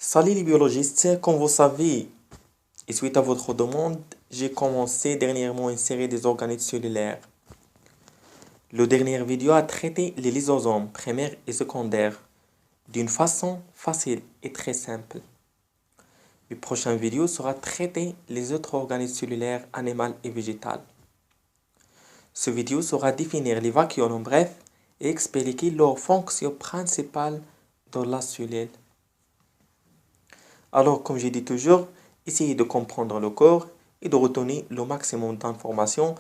Salut les biologistes, comme vous savez, et suite à votre demande, j'ai commencé dernièrement une série des organettes cellulaires. La dernière vidéo a traité les lysosomes primaires et secondaires d'une façon facile et très simple. La prochaine vidéo sera traiter les autres organettes cellulaires animales et végétales. Cette vidéo sera définir les vacuoles en bref et expliquer leurs fonctions principales dans la cellule. Alors, comme j'ai dit toujours, essayez de comprendre le corps et de retenir le maximum d'informations.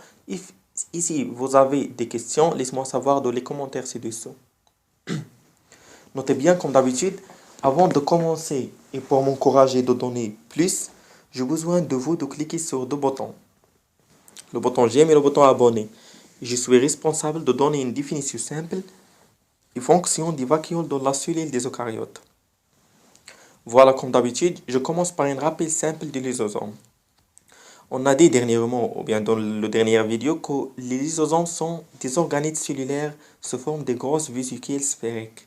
Si vous avez des questions, laissez-moi savoir dans les commentaires ci-dessous. Notez bien, comme d'habitude, avant de commencer et pour m'encourager de donner plus, j'ai besoin de vous de cliquer sur deux boutons. Le bouton j'aime et le bouton abonner. Je suis responsable de donner une définition simple et fonction des vacuoles dans la cellule des eucaryotes. Voilà, comme d'habitude, je commence par un rappel simple des lysosomes. On a dit dernièrement, ou bien dans la dernière vidéo, que les lysosomes sont des organettes cellulaires sous forme de grosses vésicules sphériques,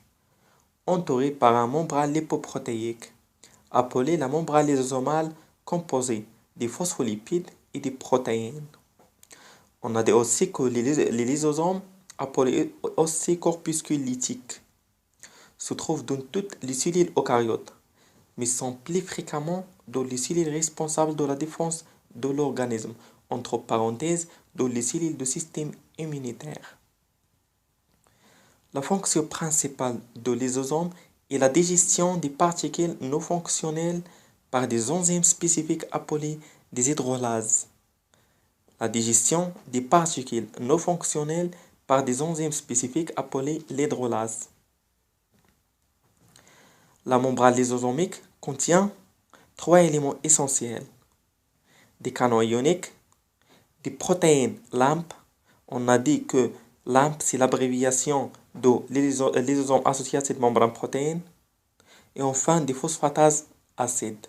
entourées par un membrane lipoprotéique, appelé la membrane lysosomale, composée des phospholipides et des protéines. On a dit aussi que les lysosomes, appelés aussi corpuscules lytiques, se trouvent dans toutes les cellules eucaryotes, mais sont plus fréquemment dans les cellules responsables de la défense de l'organisme, entre parenthèses, dans les cellules du système immunitaire. La fonction principale de lysosome est la digestion des particules non fonctionnelles par des enzymes spécifiques appelées des hydrolases. La digestion des particules non fonctionnelles par des enzymes spécifiques appelées l'hydrolase. La membrane lysosomique contient trois éléments essentiels: des canaux ioniques, des protéines LAMP. On a dit que LAMP c'est l'abréviation de lysosome associé à cette membrane protéine. Et enfin des phosphatases acides.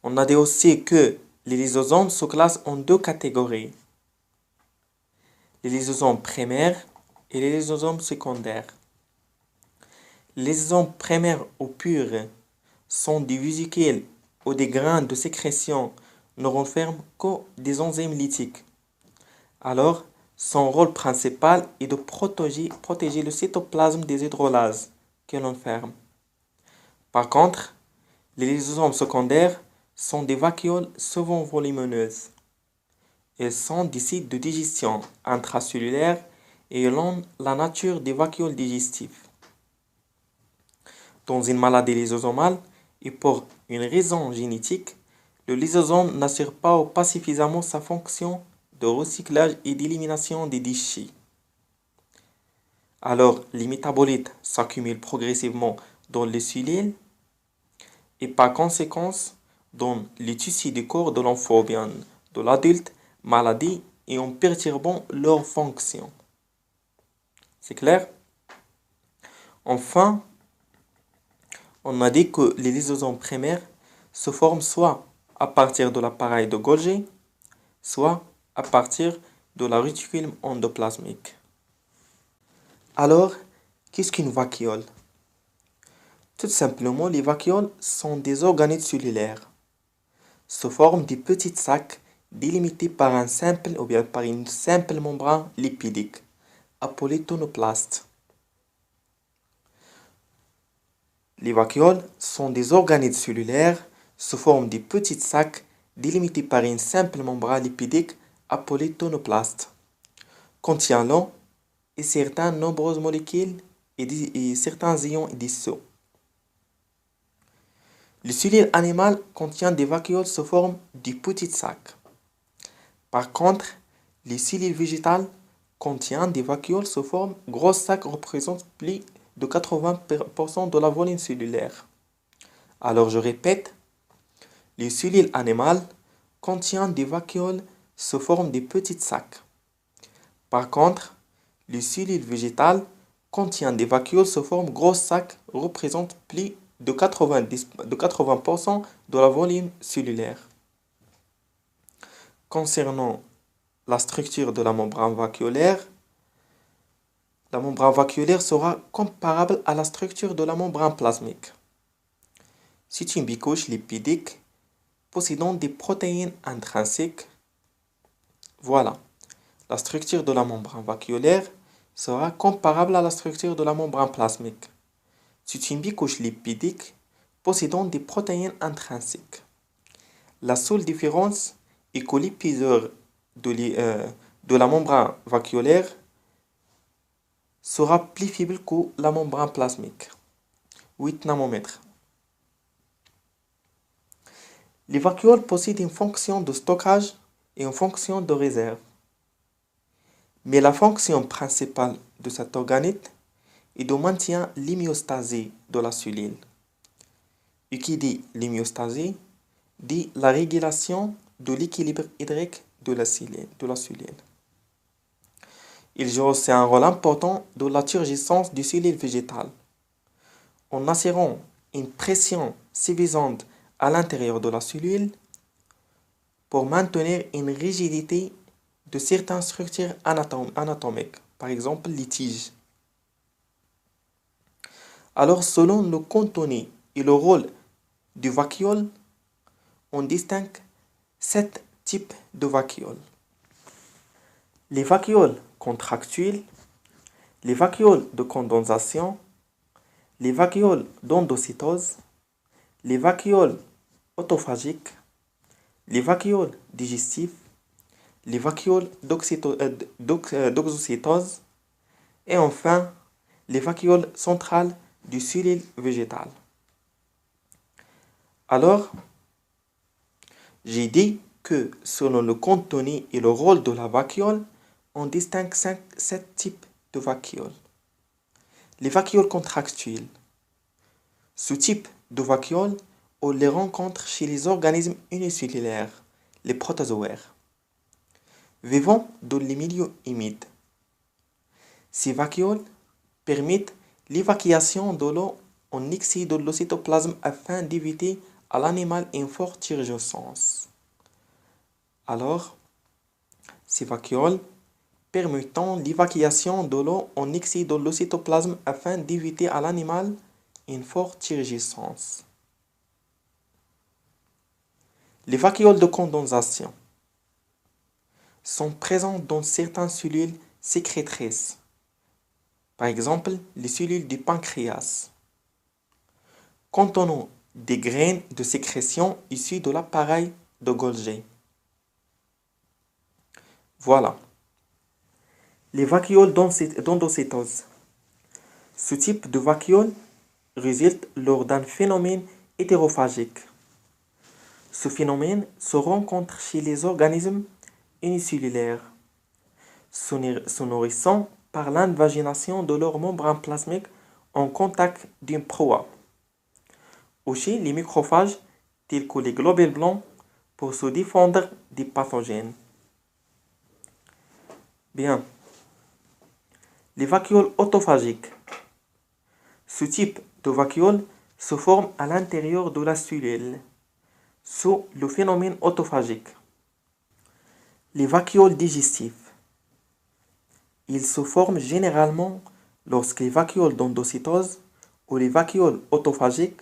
On a dit aussi que les lysosomes se classent en deux catégories: les lysosomes primaires et les lysosomes secondaires. Les lysosomes primaires ou purs sont des vésicules ou des grains de sécrétion ne renferment que des enzymes lytiques. Alors, son rôle principal est de protéger le cytoplasme des hydrolases qu'elle enferme. Par contre, les lysosomes secondaires sont des vacuoles souvent volumineuses. Elles sont des sites de digestion intracellulaire et ont la nature des vacuoles digestifs. Dans une maladie lysosomale et pour une raison génétique, le lysosome n'assure pas ou pas suffisamment sa fonction de recyclage et d'élimination des déchets. Alors, les métabolites s'accumulent progressivement dans les cellules et par conséquence dans les tissus du corps de l'enfant ou bien de l'adulte maladie et en perturbant leur fonction. C'est clair? Enfin, on a dit que les lysosomes primaires se forment soit à partir de l'appareil de Golgi, soit à partir de la réticule endoplasmique. Alors, qu'est-ce qu'une vacuole? Tout simplement, les vacuoles sont des organettes cellulaires. Se forment des petits sacs délimités par un simple ou bien par une simple membrane lipidique, appelée tonoplaste. Les vacuoles sont des organettes cellulaires, se forment des petits sacs délimités par une simple membrane lipidique appelée tonoplaste, contient l'eau et certaines nombreuses molécules et certains ions dissous. Les cellules animales contiennent des vacuoles sous forme de petits sacs. Par contre, les cellules végétales contiennent des vacuoles sous forme de gros sacs représentant plus de 80% de la volume cellulaire. Alors je répète, les cellules animales contiennent des vacuoles sous forme de petits sacs. Par contre, les cellules végétales contiennent des vacuoles sous forme de gros sacs représentant plus de 80% de la volume cellulaire. Concernant la structure de la membrane vacuolaire sera comparable à la structure de la membrane plasmique. C'est une bicouche lipidique possédant des protéines intrinsèques. Voilà, la structure de la membrane vacuolaire sera comparable à la structure de la membrane plasmique. C'est une bicouche lipidique possédant des protéines intrinsèques. La seule différence est que l'épaisseur de la membrane vacuolaire sera plus faible que la membrane plasmique, 8 nanomètres. Les vacuoles possèdent une fonction de stockage et une fonction de réserve. Mais la fonction principale de cet organisme est de maintenir l'homéostasie de la cellule. Et qui dit l'homéostasie dit la régulation de l'équilibre hydrique de la cellule. Il joue aussi un rôle important dans la turgescence des cellules végétales, en assurant une pression suffisante à l'intérieur de la cellule pour maintenir une rigidité de certaines structures anatomiques, par exemple les tiges. Alors, selon le contenu et le rôle du vacuole, on distingue 7 types de vacuoles. Les vacuoles contractuels, les vacuoles de condensation, les vacuoles d'endocytose, les vacuoles autophagiques, les vacuoles digestifs, les vacuoles d'oxytose et enfin les vacuoles centrales du cellules végétales. Alors, j'ai dit que selon le contenu et le rôle de la vacuole, on distingue 7 types de vacuoles. Les vacuoles contractuels. Ce type de vacuole, on les rencontre chez les organismes unicellulaires, les protozoaires, vivant dans les milieux humides. Ces vacuoles permettent l'évacuation de l'eau en excès de l'cytoplasme afin d'éviter à l'animal une forte turgescence. Alors, ces vacuoles permettant l'évacuation de l'eau en excès de l'cytoplasme afin d'éviter à l'animal une forte turgescence. Les vacuoles de condensation sont présentes dans certaines cellules sécrétrices, par exemple les cellules du pancréas, contenant des graines de sécrétion issues de l'appareil de Golgi. Voilà. Les vacuoles d'endocytose. Ce type de vacuole résulte lors d'un phénomène hétérophagique. Ce phénomène se rencontre chez les organismes unicellulaires, se nourrissant par l'invagination de leur membrane plasmique en contact d'une proie, ou chez les microphages tels que les globules blancs pour se défendre des pathogènes. Bien. Les vacuoles autophagiques. Ce type de vacuole se forme à l'intérieur de la cellule, sous le phénomène autophagique. Les vacuoles digestifs. Ils se forment généralement lorsque les vacuoles d'endocytose ou les vacuoles autophagiques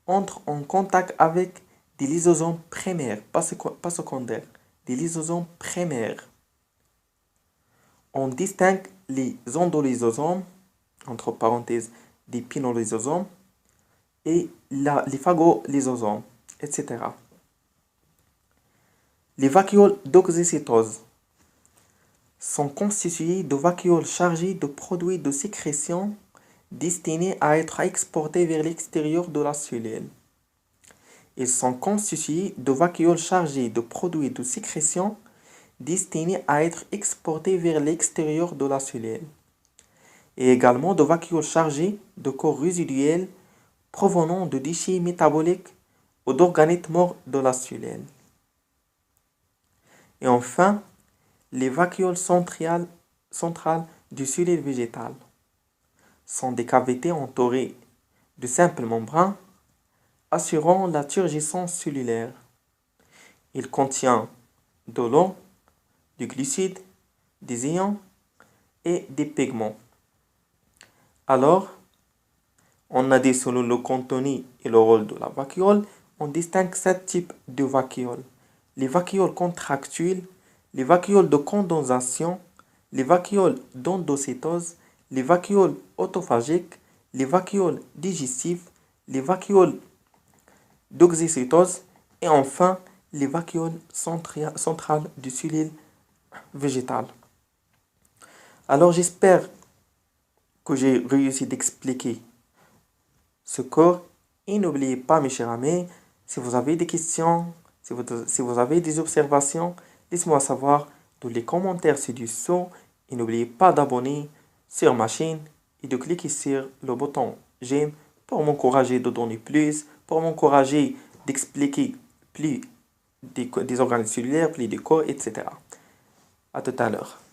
entrent en contact avec des lysosomes primaires, pas secondaires, des lysosomes primaires. On distingue les endolysosomes, entre parenthèses des pinolysosomes, et les phagolysosomes, etc. Les vacuoles d'oxycytose sont constitués de vacuoles chargés de produits de sécrétion destinés à être exportés vers l'extérieur de la cellule. Ils sont constitués de vacuoles chargés de produits de sécrétion destinés à être exportés vers l'extérieur de la cellule, et également de vacuoles chargés de corps résiduels provenant de déchets métaboliques ou d'organites morts de la cellule. Et enfin, les vacuoles centrales du cellule végétale sont des cavités entourées de simples membranes assurant la turgescence cellulaire. Il contient de l'eau, du glucide, des ions et des pigments. Alors, On a dit selon le contenu et le rôle de la vacuole, on distingue 7 types de vacuoles. Les vacuoles contractiles, les vacuoles de condensation, les vacuoles d'endocétose, les vacuoles autophagiques, les vacuoles digestives, les vacuoles d'oxycétose et enfin les vacuoles centrales du cellule végétale. Alors j'espère que j'ai réussi d'expliquer ce corps et n'oubliez pas mes chers amis, si vous avez des questions, si vous avez des observations, laissez-moi savoir dans les commentaires ci-dessous et n'oubliez pas d'abonner sur ma chaîne et de cliquer sur le bouton j'aime pour m'encourager de donner plus, pour m'encourager d'expliquer plus des organes cellulaires, plus des corps, etc. À tout à l'heure.